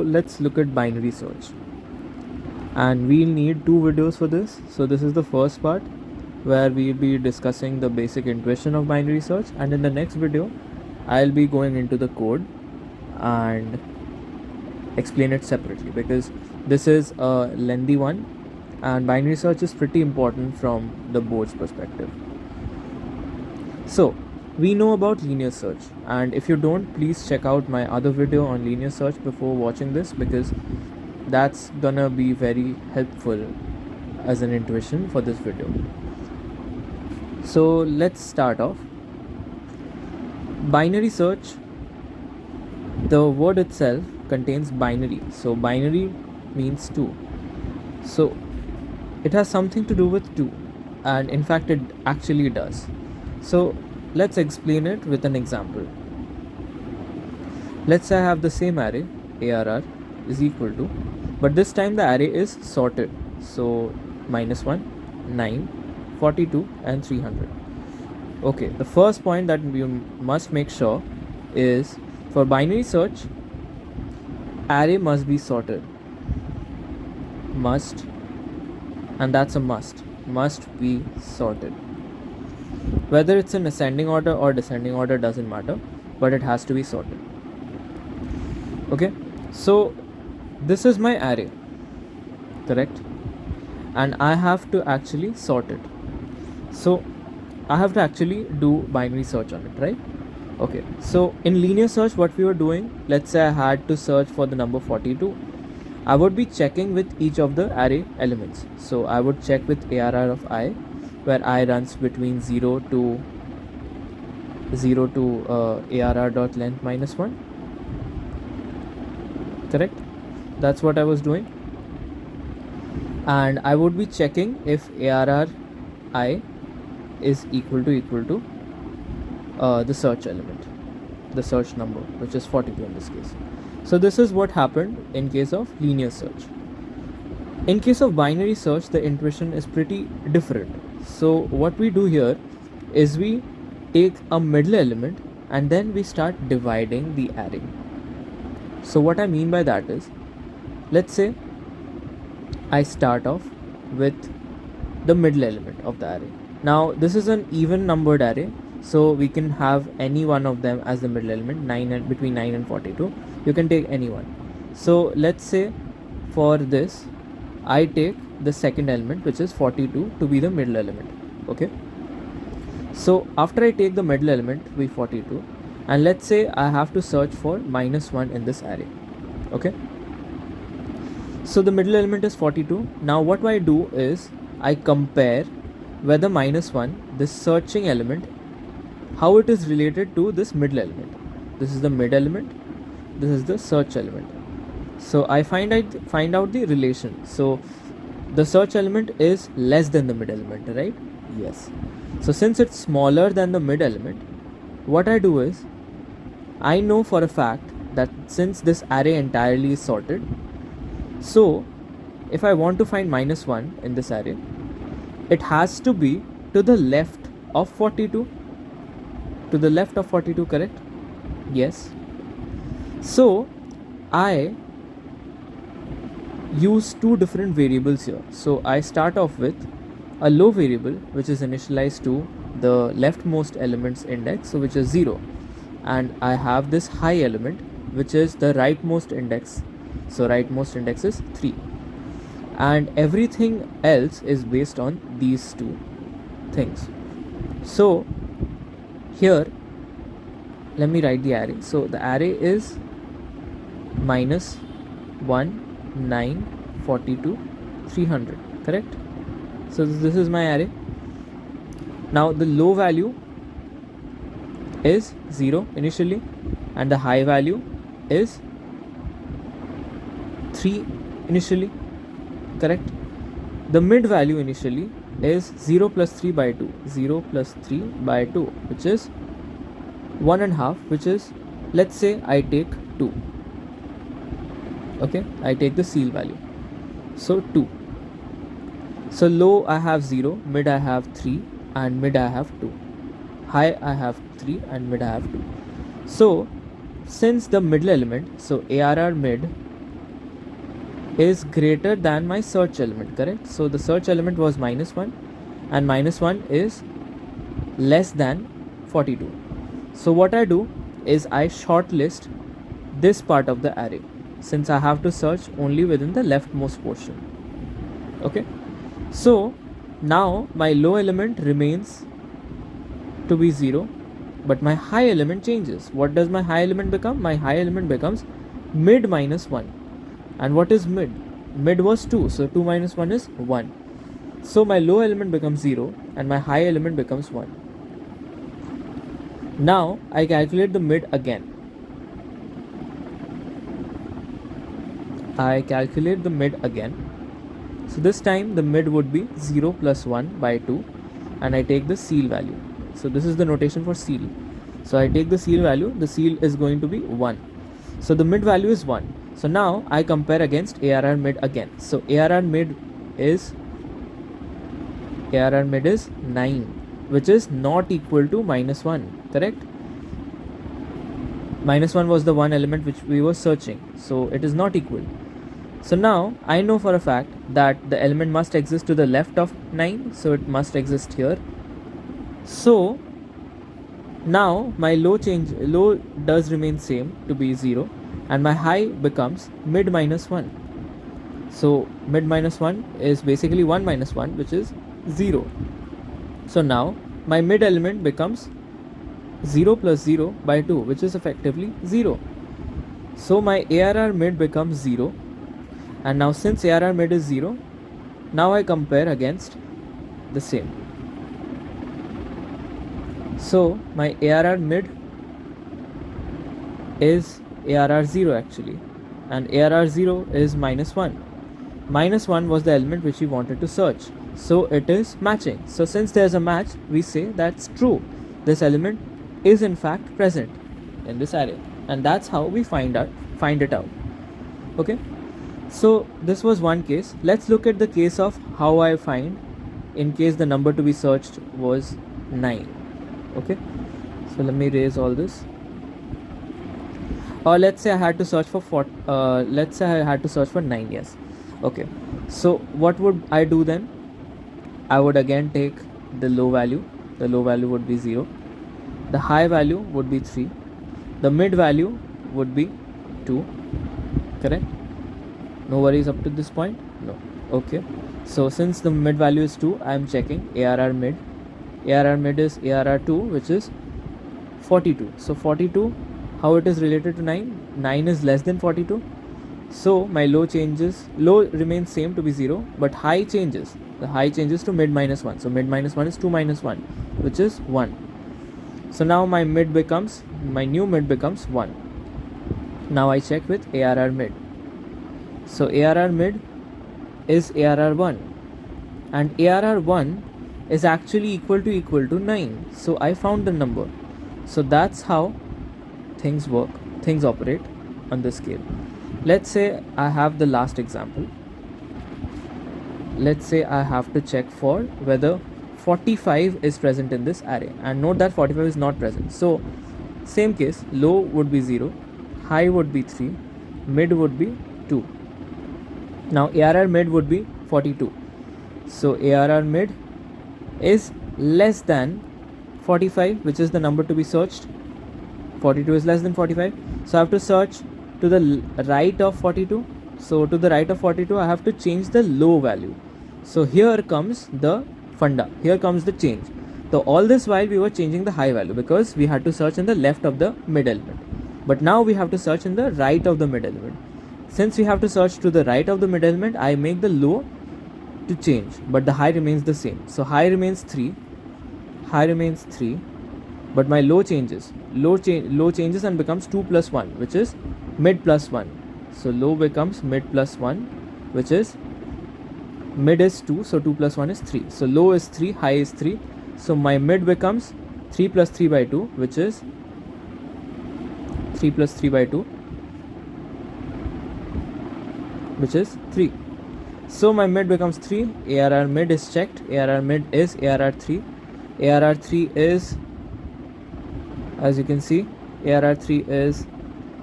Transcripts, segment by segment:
Let's look at binary search, and we'll need two videos for this. So this is the first part where we'll be discussing the basic intuition of binary search, and in the next video I'll be going into the code and explain it separately because this is a lengthy one and binary search is pretty important from the board's perspective. So we know about linear search, and if you don't, please check out my other video on linear search before watching this because that's gonna be very helpful as an intuition for this video. So let's start off. Binary search, the word itself contains binary, so binary means 2, so it has something to do with 2, and in fact it actually does. So let's explain it with an example. Let's say I have the same array ARR is equal to, but this time the array is sorted, so -1, 9, 42 and 300. Okay, the first point that you must make sure is for binary search, array must be sorted. Must, and that's a must be sorted. Whether it's in ascending order or descending order doesn't matter, but it has to be sorted. Okay, so this is my array, correct? And I have to actually sort it. So I have to actually do binary search on it, right? Okay, so in linear search, what we were doing, let's say I had to search for the number 42. I would be checking with each of the array elements. So I would check with ARR of I, where I runs between 0 to ARR dot length -1. Correct? That's what I was doing. And I would be checking if ARR I is equal to the search element, the search number, which is 42 in this case. So this is what happened in case of linear search. In case of binary search, the intuition is pretty different. So what we do here is we take a middle element and then we start dividing the array. So what I mean by that is, let's say I start off with the middle element of the array. Now this is an even numbered array, so we can have any one of them as the middle element, between 9 and 42. You can take any one. So let's say for this I take the second element, which is 42, to be the middle element. Okay, so after I take the middle element, be 42, and let's say I have to search for -1 in this array. Okay, so the middle element is 42. Now what I do is I compare whether -1, this searching element, how it is related to this middle element. This is the mid element, this is the search element. So I find out the relation. So the search element is less than the mid element, right? Yes. So since it's smaller than the mid element, what I do is I know for a fact that since this array entirely is sorted, so if I want to find -1 in this array, it has to be to the left of 42. To the left of 42, correct? Yes. So I use two different variables here. So I start off with a low variable which is initialized to the leftmost element's index, so which is 0, and I have this high element which is the rightmost index, so rightmost index is 3, and everything else is based on these two things. So here let me write the array. So the array is -1, 9, 42, 300, correct? So this is my array. Now the low value is 0 initially, and the high value is 3 initially, correct? The mid value initially is 0 plus 3 by 2, 0 plus 3 by 2, which is 1.5, which is, let's say I take 2. Okay, I take the seal value, so 2. So low I have 0, mid I have 3, and mid I have 2. High I have 3, and mid I have 2. So since the middle element, so ARR mid is greater than my search element, correct? So the search element was -1 and -1 is less than 42. So what I do is I shortlist this part of the array, since I have to search only within the leftmost portion. Okay, so now my low element remains to be 0, but my high element changes. What does my high element become? My high element becomes mid -1. And what is mid? Mid was 2, so 2 minus 1 is 1. So my low element becomes 0 and my high element becomes 1. Now I calculate the mid again. I calculate the mid again. So this time the mid would be 0 plus 1 by 2, and I take the ceil value. So this is the notation for ceil. So I take the ceil value, the ceil is going to be 1. So the mid value is 1. So now I compare against ARR mid again. So ARR mid is 9, which is not equal to -1, correct? -1 was the one element which we were searching, so it is not equal. So now I know for a fact that the element must exist to the left of 9, so it must exist here. So now my low does remain same to be 0, and my high becomes mid -1. So mid -1 is basically 1 minus 1, which is 0. So now my mid element becomes 0 plus 0 by 2, which is effectively 0. So my ARR mid becomes 0, and now since ARR mid is 0, now I compare against the same. So my ARR mid is ARR 0 actually, and ARR 0 is -1. -1 was the element which we wanted to search, so it is matching. So since there's a match, we say that's true. This element is in fact present in this array, and that's how we find it out. Okay, so this was one case. Let's look at the case of how I find in case the number to be searched was 9. Okay, so let me erase all this. Or let's say I had to search for 9. Yes. Okay, so what would I do then? I would again take the low value. The low value would be 0. The high value would be 3. The mid value would be 2. Correct? No worries up to this point? No. Okay, so since the mid value is 2, I am checking ARR mid. ARR mid is ARR 2, which is 42. So 42, how it is related to 9? 9 is less than 42. So my low remains same to be 0, but high changes. The high changes to mid -1. So mid -1 is 2 minus 1, which is 1. So now my new mid becomes 1. Now I check with ARR mid. So ARR mid is ARR 1, and ARR 1 is actually equal to 9. So I found the number. So that's how things operate on this scale. Let's say I have the last example. Let's say I have to check for whether 45 is present in this array, and note that 45 is not present. So same case, low would be 0, high would be 3, mid would be 2. Now ARR mid would be 42. So ARR mid is less than 45, which is the number to be searched. 42 is less than 45, so I have to search to the right of 42. So to the right of 42, I have to change the low value. So here comes the funda, here comes the change. So all this while we were changing the high value, because we had to search in the left of the mid element, but now we have to search in the right of the mid element. Since we have to search to the right of the mid element, I make the low to change, but the high remains the same. So high remains 3, but my low changes. Low changes and becomes 2 plus 1, which is mid plus 1. So low becomes mid plus 1, which is mid is 2, so 2 plus 1 is 3. So low is 3, high is 3. So my mid becomes 3 plus 3 by 2, which is 3 plus 3 by 2, which is 3. So my mid becomes 3. ARR mid is checked. ARR mid is ARR 3. ARR 3 is, as you can see, ARR 3 is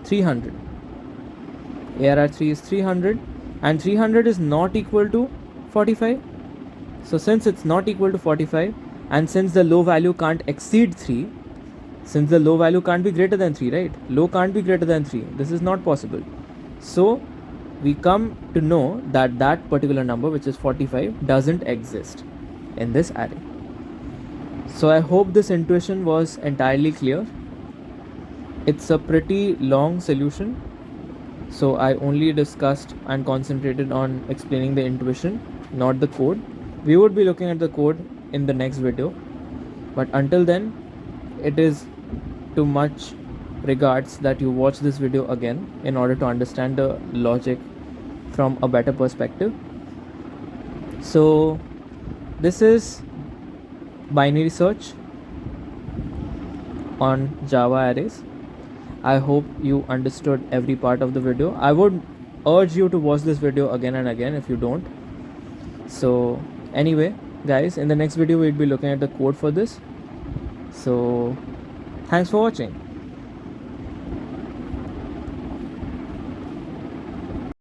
300. ARR 3 is 300. and 300 is not equal to 45. So since it's not equal to 45, and since the low value can't exceed 3, since the low value can't be greater than 3, right? Low can't be greater than 3. This is not possible. So we come to know that that particular number, which is 45, doesn't exist in this array. So I hope this intuition was entirely clear. It's a pretty long solution, so I only discussed and concentrated on explaining the intuition, not the code. We would be looking at the code in the next video, but until then, it is too much regards that you watch this video again in order to understand the logic from a better perspective. So this is binary search on Java arrays. I hope you understood every part of the video. I would urge you to watch this video again and again if you don't. So anyway, guys, in the next video we'll be looking at the code for this. So thanks for watching.